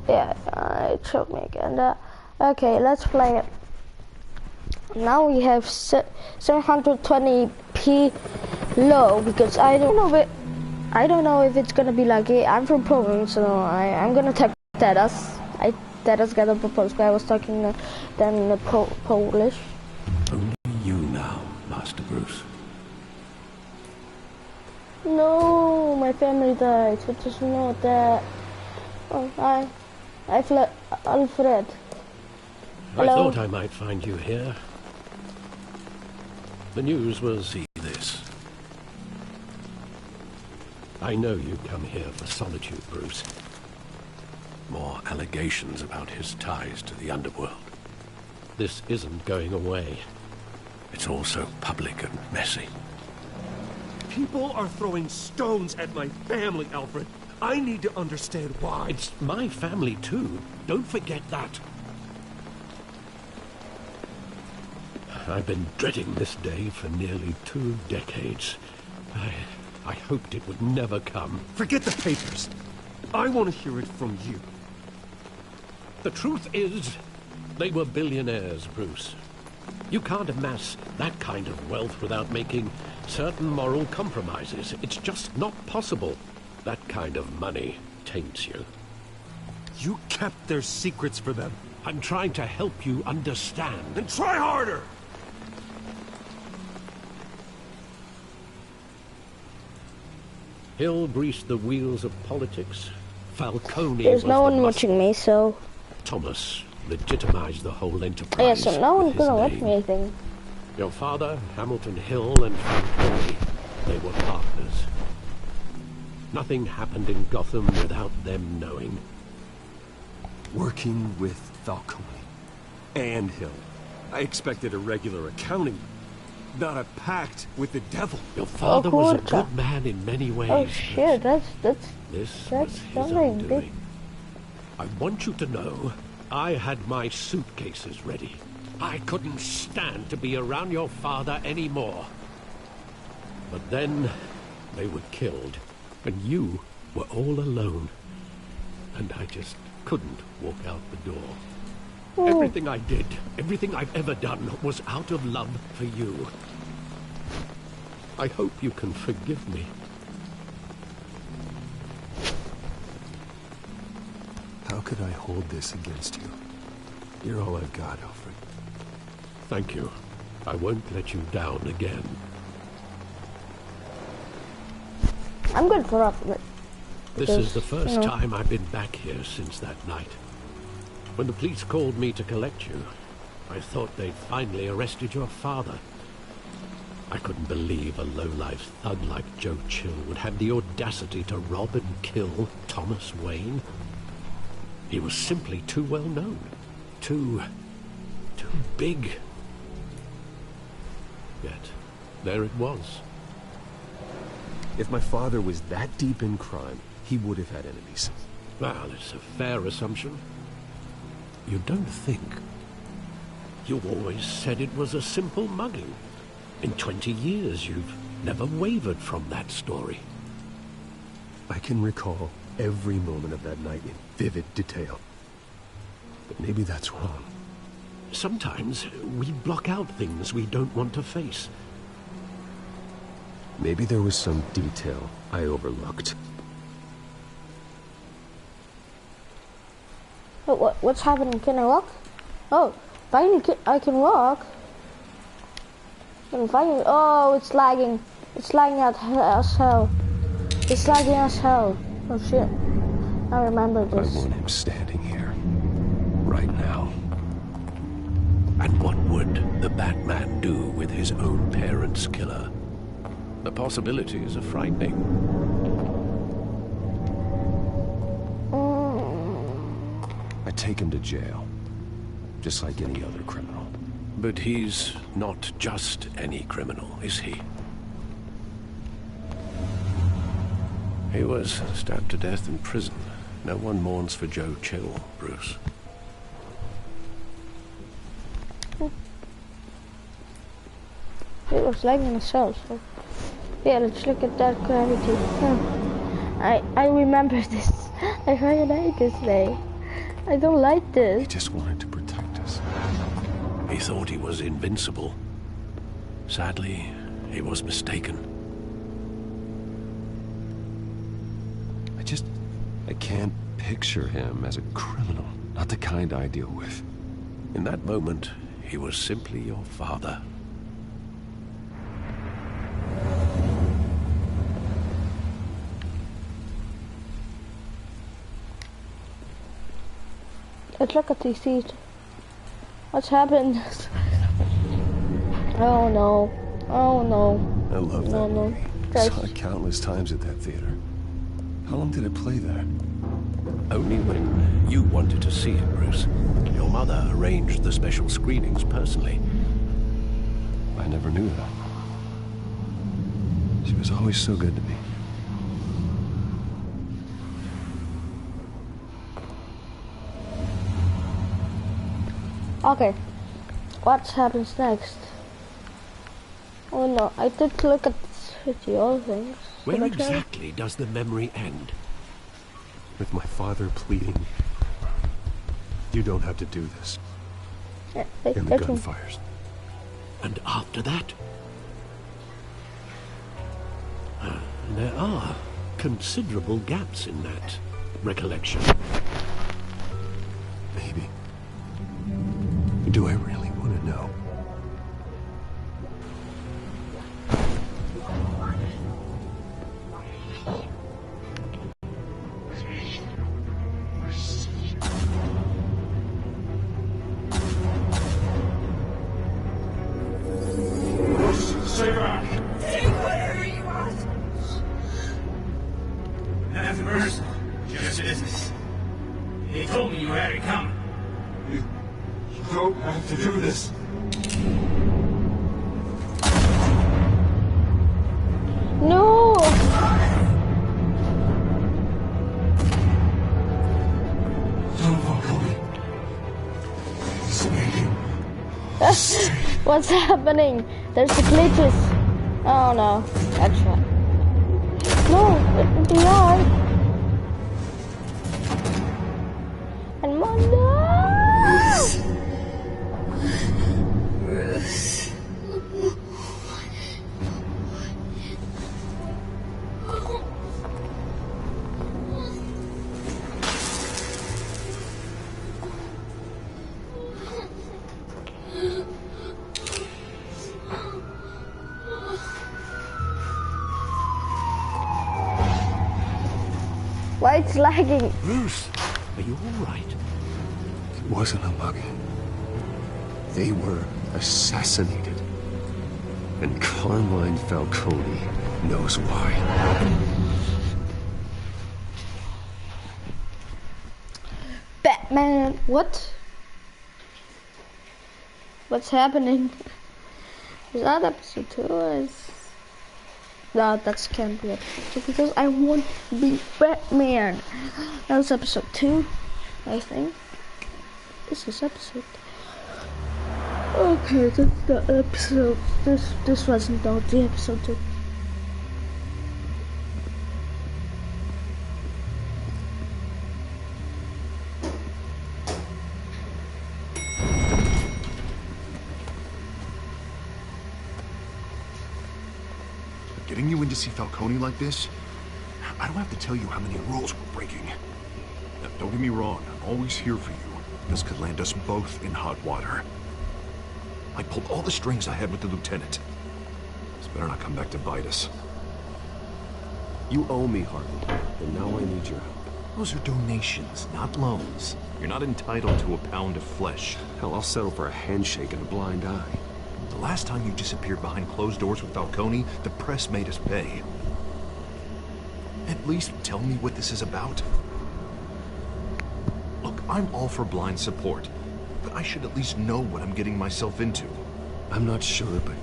Yeah, it showed me again. Okay, let's play it. Now we have 720p low because I don't know if it's gonna be laggy. I'm from Poland, so I'm gonna type Teraz. Teraz got a proposal. I was talking then Polish. Only you now, Master Bruce. No, my family died. Which is not that. Oh, I fled Alfred. Hello? I thought I might find you here. The news will see this. I know you come here for solitude, Bruce. More allegations about his ties to the underworld. This isn't going away. It's also public and messy. People are throwing stones at my family, Alfred. I need to understand why. It's my family too. Don't forget that. I've been dreading this day for nearly 2 decades. I hoped it would never come. Forget the papers. I want to hear it from you. The truth is, they were billionaires, Bruce. You can't amass that kind of wealth without making certain moral compromises. It's just not possible. That kind of money taints you. You kept their secrets for them. I'm trying to help you understand. Then try harder! Hill greased the wheels of politics. Falcone There's was no one the watching me, so... Thomas legitimized the whole enterprise. Yeah, so no one's gonna watch name. me, I think. Your father, Hamilton Hill, and Falcone, they were partners. Nothing happened in Gotham without them knowing. Working with Falcone and Hill. I expected a regular accounting, not a pact with the devil. Your father was a good man in many ways. Oh shit, that's this was his undoing. I want you to know, I had my suitcases ready. I couldn't stand to be around your father anymore. But then, they were killed, and you were all alone. And I just couldn't walk out the door. Oh. Everything I did, everything I've ever done, was out of love for you. I hope you can forgive me. How could I hold this against you? You're all I've got, Alfred. Thank you. I won't let you down again. I'm good for Alfred. This is the first time I've been back here since that night. When the police called me to collect you, I thought they'd finally arrested your father. I couldn't believe a low-life thug like Joe Chill would have the audacity to rob and kill Thomas Wayne. He was simply too well known. Too big. Yet, there it was. If my father was that deep in crime, he would have had enemies. Well, it's a fair assumption. You don't think. You always said it was a simple mugging. In 20 years, you've never wavered from that story. I can recall every moment of that night in vivid detail. But maybe that's wrong. Sometimes we block out things we don't want to face. Maybe there was some detail I overlooked. What's happening? Can I walk? Oh, finally I can walk. Oh, it's lagging. It's lagging as hell. It's lagging as hell. Oh shit. I remember this. I want him standing here. Right now. And what would the Batman do with his own parents' killer? The possibilities are frightening. I take him to jail. Just like any other criminal. But he's not just any criminal, is he? He was stabbed to death in prison. No one mourns for Joe Chill, Bruce. It was lagging as hell, so... Yeah, let's look at that gravity. I remember this. I highlighted this day. I don't like He this. just wanted to protect us. He thought he was invincible. Sadly, he was mistaken. I can't picture him as a criminal. Not the kind I deal with. In that moment, he was simply your father. Let's look at these seats. What's happened? Oh no. Oh no. I love that No, no. movie. Guys. Saw it countless times at that theater. How long did it play there? Only when you wanted to see it, Bruce. Your mother arranged the special screenings personally. I never knew that. She was always so good to me. Okay. What happens next? Oh no, I did look at the other things. Where Did I try? exactly does the memory end? With my father pleading, "You don't have to do this." Yeah, And the that's one. gunfires. And after that? There are considerable gaps in that recollection. Maybe. Do I really want to know? Have mercy. Just business. He told me you had it coming. You don't have to do this. No! Don't walk away. Stay. What's happening? There's the glitches. Oh no. That's right. No, beyond. And Manda! Why it's lagging? Bruce, are you all right? It wasn't a mug. They were assassinated. And Carmine Falcone knows why. Batman, what? What's happening? Is that episode 2 or is... No, that can't be episode 2 because I want to be Batman. That was episode 2, I think. This is episode... Okay, that's the episode. This wasn't the episode 2. Getting you in to see Falcone like this? I don't have to tell you how many rules we're breaking. Now, don't get me wrong, I'm always here for you. This could land us both in hot water. I pulled all the strings I had with the lieutenant. This better not come back to bite us. You owe me, Harvey, and now I need your help. Those are donations, not loans. You're not entitled to a pound of flesh. Hell, I'll settle for a handshake and a blind eye. The last time you disappeared behind closed doors with Falcone, the press made us pay. At least tell me what this is about. Look, I'm all for blind support, but I should at least know what I'm getting myself into. I'm not sure, but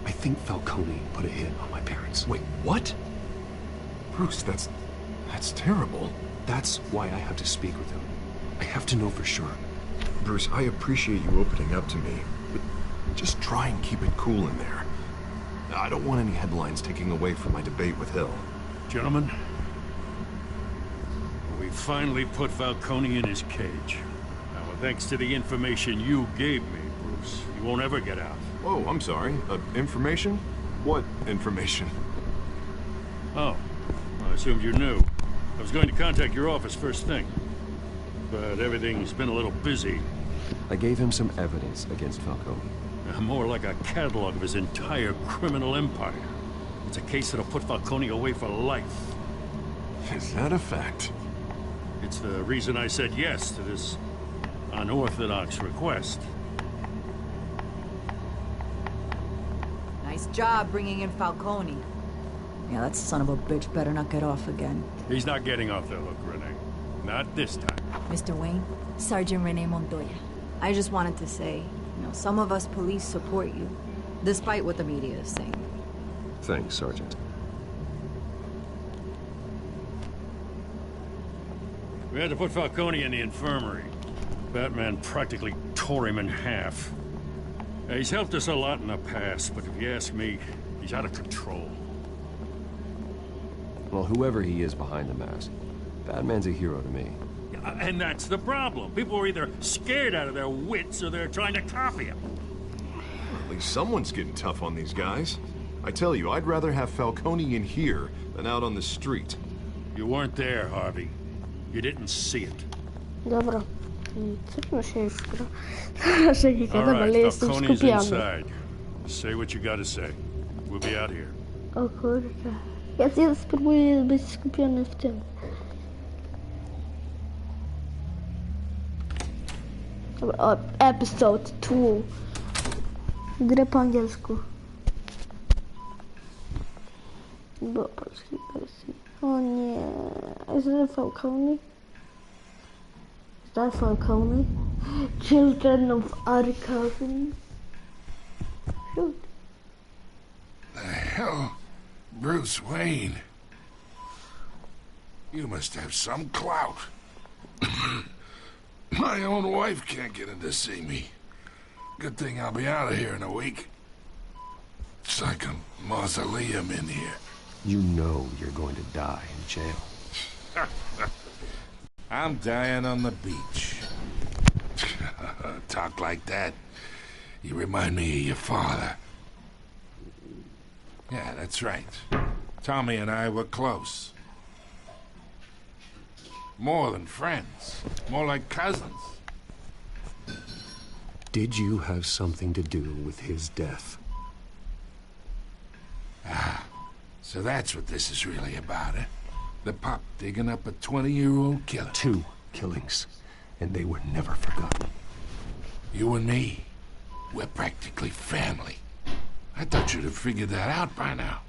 I think Falcone put a hit on my parents. Wait, what? Bruce, that's terrible. That's why I have to speak with him. I have to know for sure. Bruce, I appreciate you opening up to me, but just try and keep it cool in there. I don't want any headlines taking away from my debate with Hill. Gentlemen, we've finally put Falcone in his cage. Now, thanks to the information you gave me, Bruce, he won't ever get out. Oh, I'm sorry. Information? What information? Oh, I assumed you knew. I was going to contact your office first thing. But everything's been a little busy. I gave him some evidence against Falcone. More like a catalog of his entire criminal empire. It's a case that'll put Falcone away for life. Is that a fact? It's the reason I said yes to this unorthodox request. Nice job bringing in Falcone. Yeah, that son of a bitch better not get off again. He's not getting off the hook, Renee. Not this time. Mr. Wayne, Sergeant Renee Montoya. I just wanted to say, some of us police support you, despite what the media is saying. Thanks, Sergeant. We had to put Falcone in the infirmary. Batman practically tore him in half. He's helped us a lot in the past, but if you ask me, he's out of control. Well, whoever he is behind the mask, Batman's a hero to me. And that's the problem. People are either scared out of their wits or they're trying to copy him. At least someone's getting tough on these guys. I tell you, I'd rather have Falcone in here than out on the street. You weren't there, Harvey. You didn't see it. Dobra. Cofnę się już, że nie All gadam, ale right, jestem Falcone's skupiony. inside. Say what you gotta say. We'll be out here. O kurde. Ja spróbuję być skupiony w tym. Dobra, o, episode 2. Grę po angielsku. Bo polskiej wersji. O nie. Is it Falcone? Is that Falcone? Children of Arkham. Shoot. The hell? Bruce Wayne? You must have some clout. My own wife can't get in to see me. Good thing I'll be out of here in a week. It's like a mausoleum in here. You know you're going to die in jail. I'm dying on the beach. Talk like that. You remind me of your father. Yeah, that's right. Tommy and I were close. More than friends. More like cousins. Did you have something to do with his death? So that's what this is really about, eh? The pop digging up a 20-year-old killer. 2 killings, and they were never forgotten. You and me, we're practically family. I thought you'd have figured that out by now.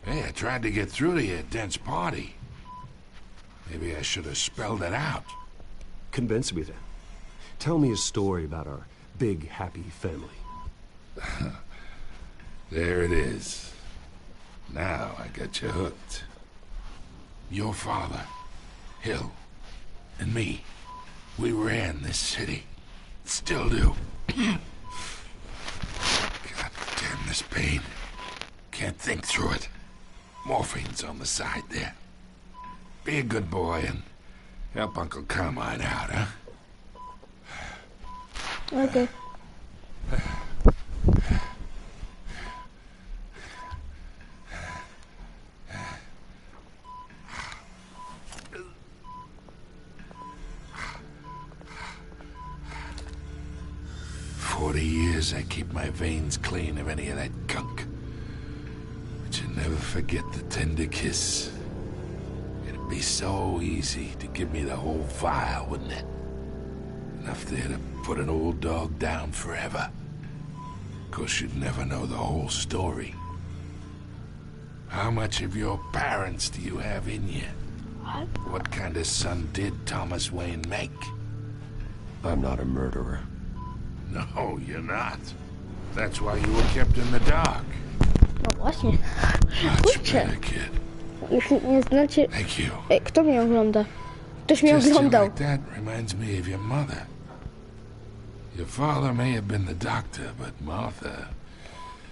Hey, I tried to get through to you at Dent's party. Maybe I should have spelled it out. Convince me then. Tell me a story about our big, happy family. There it is. Now I got you hooked. Your father, Hill, and me, we ran this city. Still do. God damn this pain. Can't think through it. Morphine's on the side there. Be a good boy and help Uncle Carmine out, huh? Okay. I keep my veins clean of any of that gunk. But you never forget the tender kiss. It'd be so easy to give me the whole vial, wouldn't it? Enough there to put an old dog down forever. Of course, you'd never know the whole story. How much of your parents do you have in you? What kind of son did Thomas Wayne make? I'm not a murderer. No, you're not. That's why you were kept in the dark. No właśnie. Much Kurczę. better, kid. Jeśli nie znacie... Thank you. Ej, kto mnie ogląda? Ktoś mnie Gesture oglądał. like that reminds me of your mother. Your father may have been the doctor, but Martha,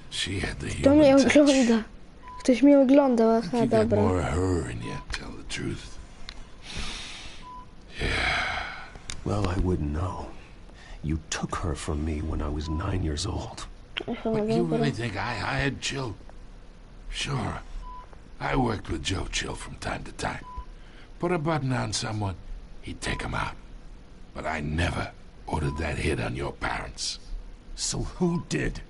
she had the Kto mnie human touch. ogląda? Ktoś mnie oglądał, aha, You got dobra. more of her in you, tell the truth. Well, I wouldn't know. You took her from me when I was 9 years old. But you really think I hired Chill? Sure. I worked with Joe Chill from time to time. Put a button on someone, he'd take him out. But I never ordered that hit on your parents. So who did?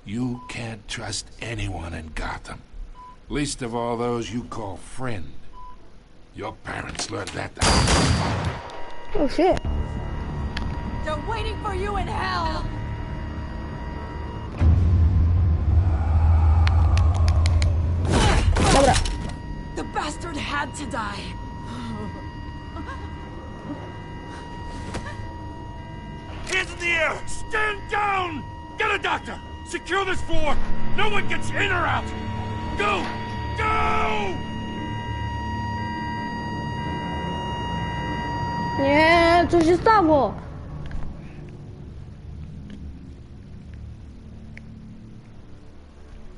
You can't trust anyone in Gotham. Least of all those you call friend. Your parents learned that. Oh shit. They're waiting for you in hell! Dobra. The bastard had to die. Hands in the air! Stand down! Get a doctor! Secure this floor! No one gets in or out! Go! Go! Nie, co się stało?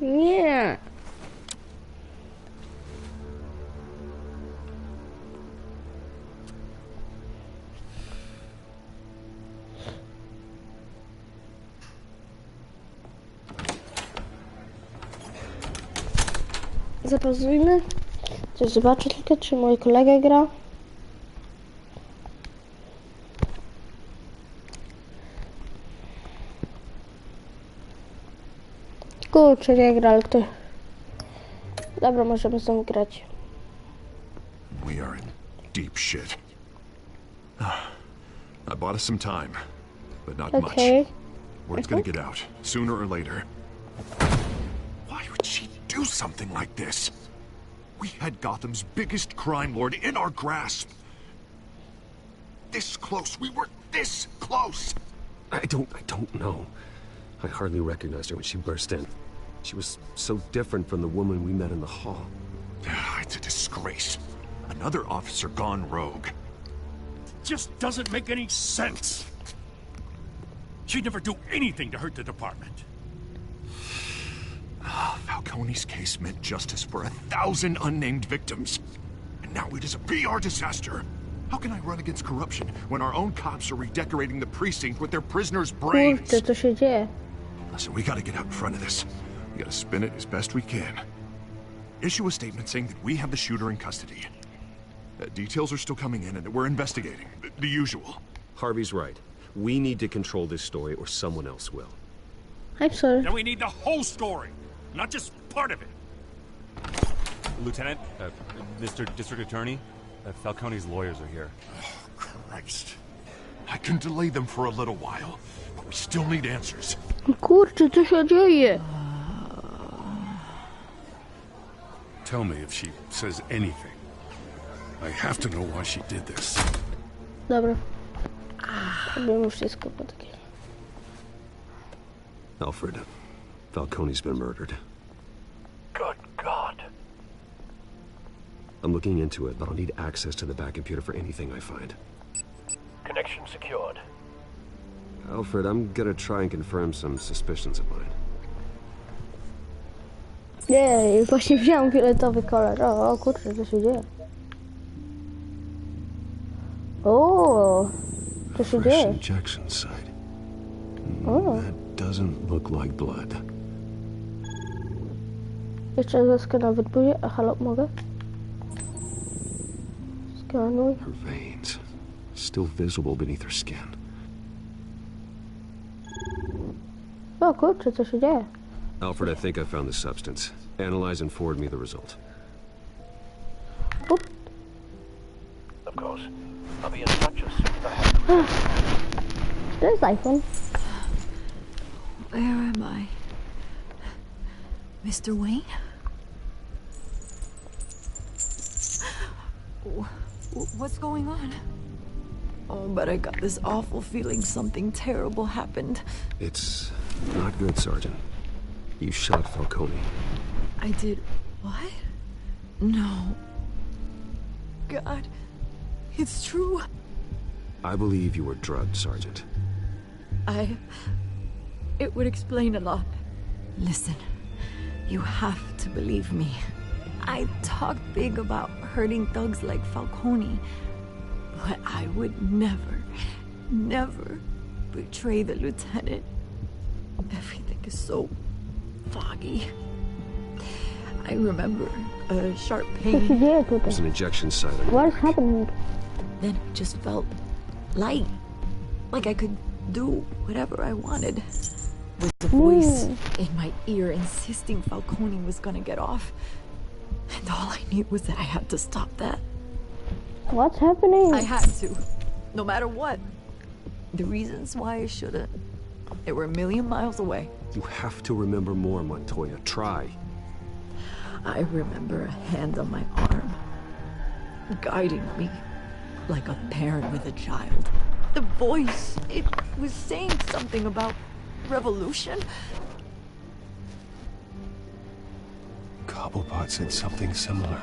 Nie. Zapauzujmy. Coś zobaczę tylko, czy mój kolega gra. Kurczę, nie gra, ale ktoś... Dobra, możemy znowu grać. We are in deep shit. I bought us some time, but not much. Okay. Word's gonna get out, sooner or later. Why would she do something like this? We had Gotham's biggest crime lord in our grasp. This close, we were this close! I don't know. I hardly recognized her when she burst in. She was so different from the woman we met in the hall. It's a disgrace. Another officer gone rogue. Just doesn't make any sense. She'd never do anything to hurt the department. Falcone's case meant justice for 1,000 unnamed victims. And now it is a PR disaster. How can I run against corruption when our own cops are redecorating the precinct with their prisoners' brains? Kurczę, co się dzieje? Listen, we gotta get out in front of this. We gotta spin it as best we can. Issue a statement saying that we have the shooter in custody. Details are still coming in and that we're investigating. The usual. Harvey's right. We need to control this story or someone else will. I'm sorry. Then we need the whole story, not just part of it. Lieutenant, Mr. District Attorney, Falcone's lawyers are here. Oh, Christ. I can delay them for a little while, but we still need answers. Kurczę, co się dzieje? Tell me if she says anything. I have to know why she did this. Dobra. Robimy wszystko po takie. Alfred, Falcone's been murdered. Good God. I'm looking into it, but I'll need access to the back computer for anything I find. Connection secured. Alfred, I'm gonna try and confirm some suspicions of mine. Nie, właśnie wziąłem fioletowy kolor. O kurczę, co się dzieje? O, co się Fresh dzieje? injection site. O, That doesn't look like blood. jeszcze zaskanować buzię. A halo, mogę? Skanuj. Her veins, still visible beneath her skin. O kurczę, co się dzieje? Alfred, I think I found the substance. Analyze and forward me the result. Up. Of course. I'll be in touch as soon as I have. To jest iPhone. Where am I? Mr. Wayne? What's going on? Oh, but I got this awful feeling something terrible happened. It's not good, Sergeant. You shot Falcone. I did what? No. God, it's true. I believe you were drugged, Sergeant. It would explain a lot. Listen, you have to believe me. I talked big about hurting thugs like Falcone. But I would never, never betray the lieutenant. Everything is so foggy. I remember a sharp pain. There's an injection site. What is happening? Then it just felt light. Like I could do whatever I wanted. With a voice in my ear insisting Falcone was gonna get off. And all I knew was that I had to stop that. What's happening? I had to. No matter what. The reasons why I shouldn't, they were a million miles away. You have to remember more, Montoya. Try. I remember a hand on my arm, guiding me like a parent with a child. The voice, it was saying something about revolution. Cobblepot said something similar.